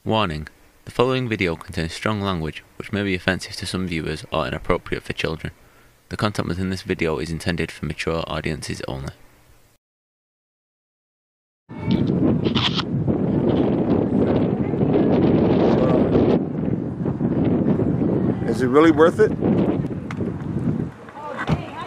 Warning: the following video contains strong language which may be offensive to some viewers or inappropriate for children. The content within this video is intended for mature audiences only. Is it really worth it?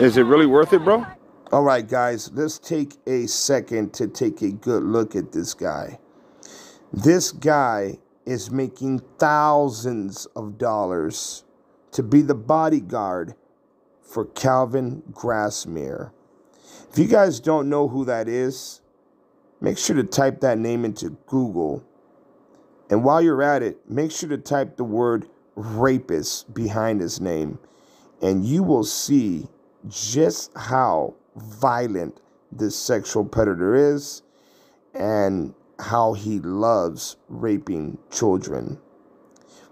Is it really worth it, bro? All right, guys, let's take a second to take a good look at this guy. This guy is making thousands of dollars to be the bodyguard for Calvin Grassmier. If you guys don't know who that is, make sure to type that name into Google. And while you're at it, make sure to type the word rapist behind his name. And you will see just how violent this sexual predator is and how he loves raping children.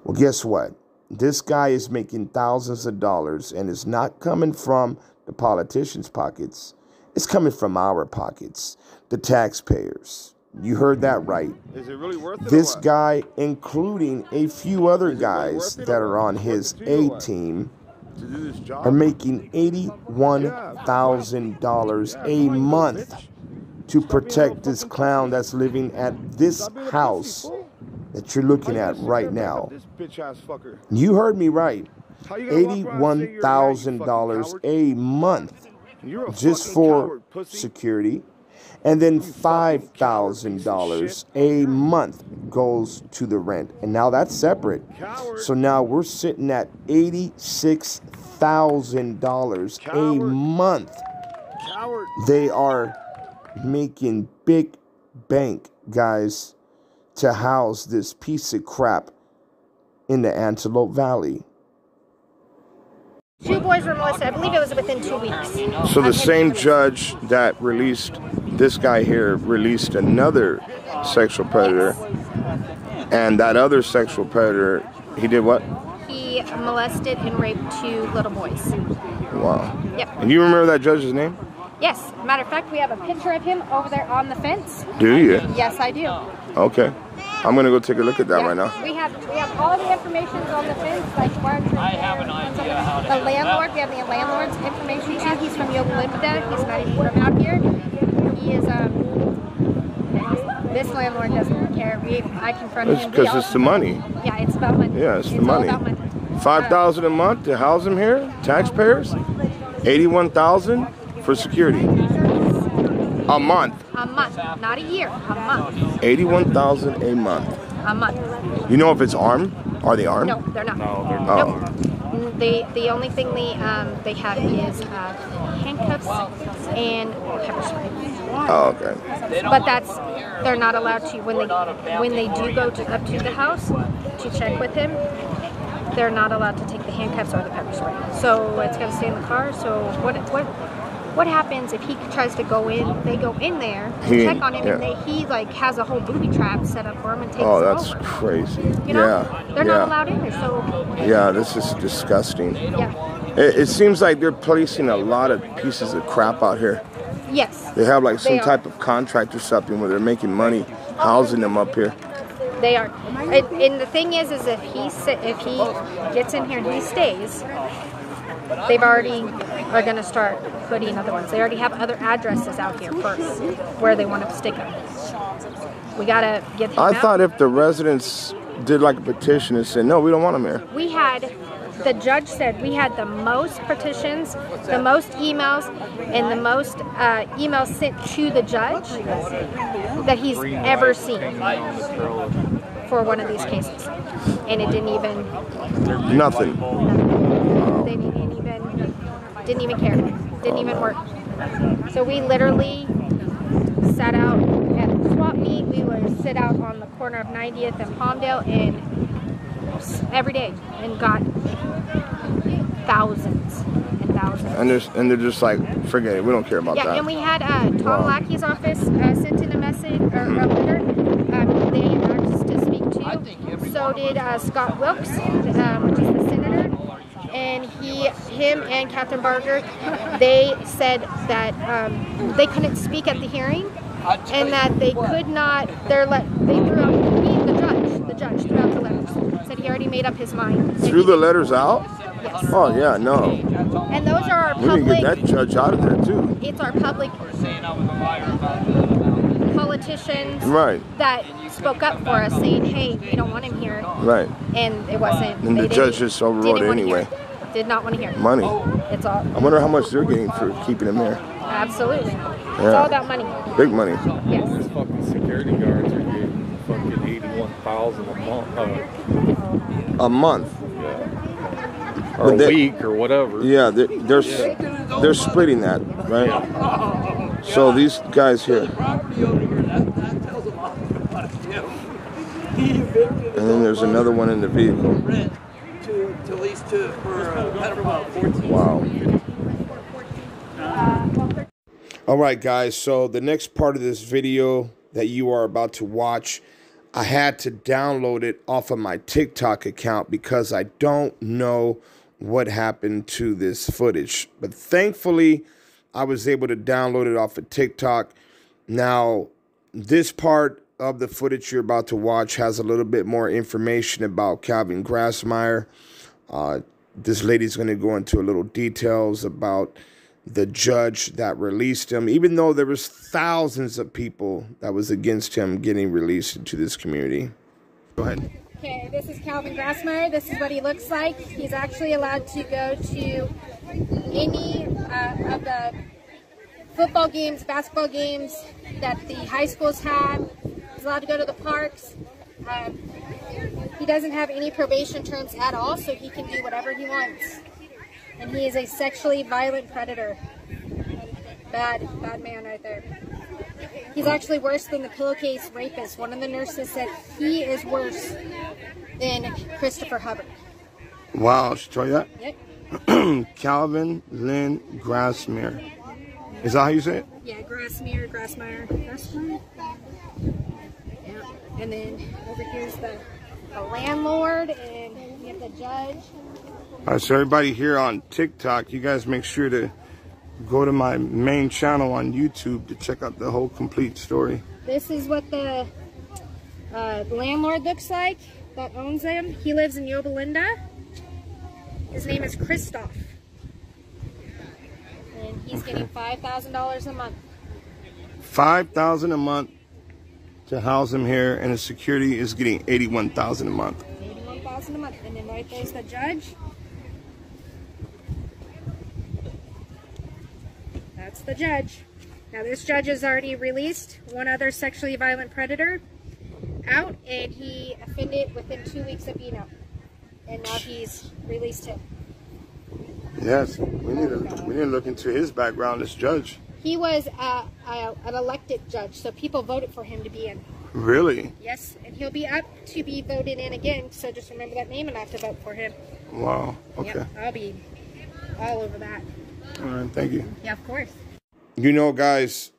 Well, guess what? This guy is making thousands of dollars, and it's not coming from the politicians' pockets. It's coming from our pockets, the taxpayers. You heard that right. Is it really worth it? This guy, including a few other guys that are on his A team, are making $81,000 a month to protect this clown that's living at this house that you're looking at right now. You heard me right. $81,000 a month just for security. And then $5,000 a month goes to the rent. And now that's separate. So now we're sitting at $86,000 a month. They are making big bank, guys, to house this piece of crap in the Antelope Valley. 2 boys were molested. I believe it was within 2 weeks. So the same judge that released this guy here released another sexual predator. Yes. And that other sexual predator, he did what? He molested and raped 2 little boys. Wow. Yep. And you remember that judge's name? Yes. Matter of fact, we have a picture of him over there on the fence. Do you? Yes, I do. Okay. I'm gonna go take a look at that right now. We have all the information on the fence, like I have an idea how to the landlord. We have the landlord's information too. He's from Yogalipta. He's not even from out here. He is this landlord doesn't care. I confront him. Because it's the money. Yeah, it's about money. Yeah, it's the money. All about money. $5,000 a month to house him here, taxpayers. $81,000 for security. A month. A month, not a year. A month. $81,000 a month. A month. You know if it's armed? Are they armed? No, they're not. No, they're not. Nope. The only thing they have is handcuffs and pepper spray. Oh, okay. But they're not allowed to when they do go up to the house to check with him. They're not allowed to take the handcuffs or the pepper spray. So it's going to stay in the car. So what happens if he tries to go in? They go in there to check on him, and he like has a whole booby trap set up for him and takes him over. Oh, that's crazy. You know, they're not allowed in there. So yeah, this is disgusting. Yeah. It seems like they're placing a lot of pieces of crap out here. Yes. They have like some type of contract or something where they're making money housing them up here. They are. And the thing is if he gets in here and he stays, they've already are going to start putting other ones. They already have other addresses out here first where they want to stick them. We got to get him out. I thought if the residents did like a petition and said, no, we don't want them here. The judge said we had the most petitions, the most emails, and the most emails sent to the judge that he's ever seen for one of these cases. And it didn't even... Nothing. They didn't even care. Didn't even work. So we literally sat out at the swap meet. We would sit out on the corner of 90th and Palmdale and every day and got thousands and thousands. And they're just like, forget it, we don't care about that. Yeah, and we had Tom Lackey's office sent in a message or a letter. They asked us to speak to. So did Scott Wilkes, which is the senator. And him and Catherine Barger, they said that they couldn't speak at the hearing, and that they could not. They threw out the judge. judge throughout the letters. Said he already made up his mind. Threw the letters out? Yes. Oh, yeah, no. And those are our We need to public. get that judge out of there, too. It's our public politicians Right. that spoke up for us, saying, "Hey, we don't want him here." Right. And it wasn't. And they the judge just overrode it anyway. Did not want to hear it. Money. It's all. I wonder how much they're getting for keeping him there. Absolutely. It's Yeah. all about money. Big money. Yes. These fucking security guards are getting fucking 81,000 a month. A month. Or But a they- week or whatever. Yeah, they're splitting that, right? So these guys here. And then there's another one in the vehicle. Wow. All right, guys. So the next part of this video that you are about to watch, I had to download it off of my TikTok account because I don't know what happened to this footage. But thankfully, I was able to download it off of TikTok. Now, this part of the footage you're about to watch has a little bit more information about Calvin Grassmier. This lady's going to go into a little details about the judge that released him, even though there was thousands of people that was against him getting released into this community. Go ahead. Okay, this is Calvin Grassmier. This is what he looks like. He's actually allowed to go to any of the football games, basketball games that the high schools have. He's allowed to go to the parks. He doesn't have any probation terms at all, so he can do whatever he wants. And he is a sexually violent predator. Bad man right there. He's actually worse than the pillowcase rapist. One of the nurses said he is worse than Christopher Hubbard. Wow, she told you that? Yep. Calvin Lynn Grassmier. Is that how you say it? Yeah, Grassmier. Yeah. And then over here's the landlord, and we have the judge. All right, so everybody here on TikTok, you guys make sure to go to my main channel on YouTube to check out the whole complete story. This is what the landlord looks like that owns him. He lives in Yobelinda. His name is Christoph. And he's getting $5,000 a month. $5,000 a month to house him here, and the security is getting $81,000 a month. $81,000 a month. And then right there's the judge. That's the judge. Now this judge has already released one other sexually violent predator out, and he offended within 2 weeks of being out. And now he's released him. Yes, we need to look into his background as judge. He was an elected judge, so people voted for him to be in. Really? Yes, and he'll be up to be voted in again, so just remember that name and I have to vote for him. Wow, okay. Yep, I'll be all over that. All right, thank you. Yeah, of course. You know, guys,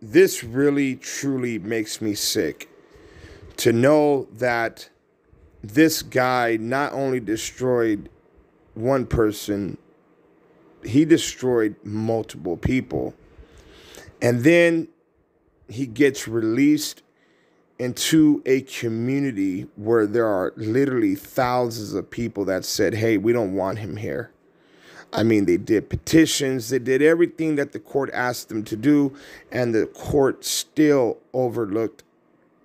this really, truly makes me sick to know that this guy not only destroyed one person, he destroyed multiple people. And then he gets released into a community where there are literally thousands of people that said, hey, we don't want him here. I mean, they did petitions, they did everything that the court asked them to do, and the court still overlooked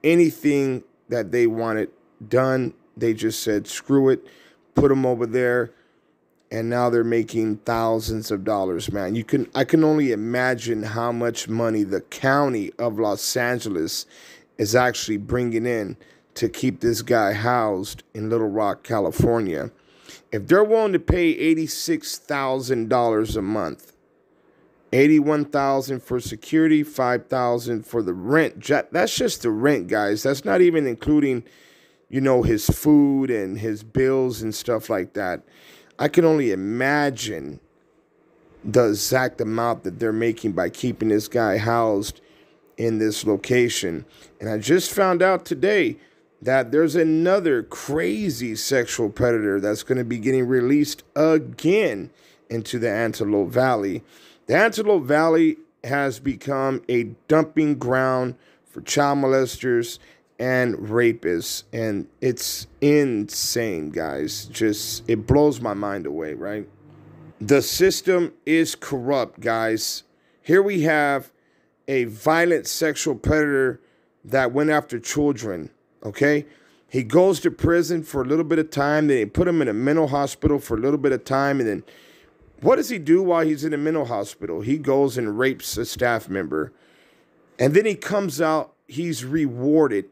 anything that they wanted done. They just said, screw it, put him over there, and now they're making thousands of dollars, man. I can only imagine how much money the county of Los Angeles is actually bringing in to keep this guy housed in Little Rock, California. If they're willing to pay $86,000 a month, $81,000 for security, $5,000 for the rent. That's just the rent, guys. That's not even including, you know, his food and his bills and stuff like that. I can only imagine the exact amount that they're making by keeping this guy housed in this location. And I just found out today that there's another crazy sexual predator that's going to be getting released again into the Antelope Valley. The Antelope Valley has become a dumping ground for child molesters and rapists. And it's insane, guys. Just, it blows my mind away, right? The system is corrupt, guys. Here we have a violent sexual predator that went after children, okay? He goes to prison for a little bit of time. Then they put him in a mental hospital for a little bit of time. And then what does he do while he's in a mental hospital? He goes and rapes a staff member. And then he comes out, he's rewarded.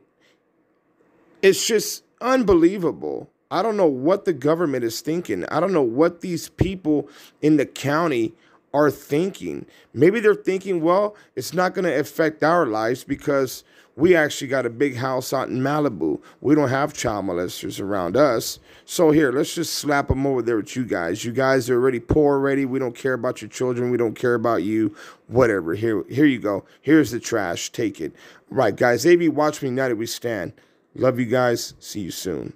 It's just unbelievable. I don't know what the government is thinking. I don't know what these people in the county are thinking. Maybe they're thinking, well, it's not going to affect our lives because we actually got a big house out in Malibu. We don't have child molesters around us. So here, let's just slap them over there with you guys. You guys are already poor already. We don't care about your children. We don't care about you. Whatever. Here you go. Here's the trash. Take it. Right, guys. AV, watch me. Now that we stand. Love you guys. See you soon.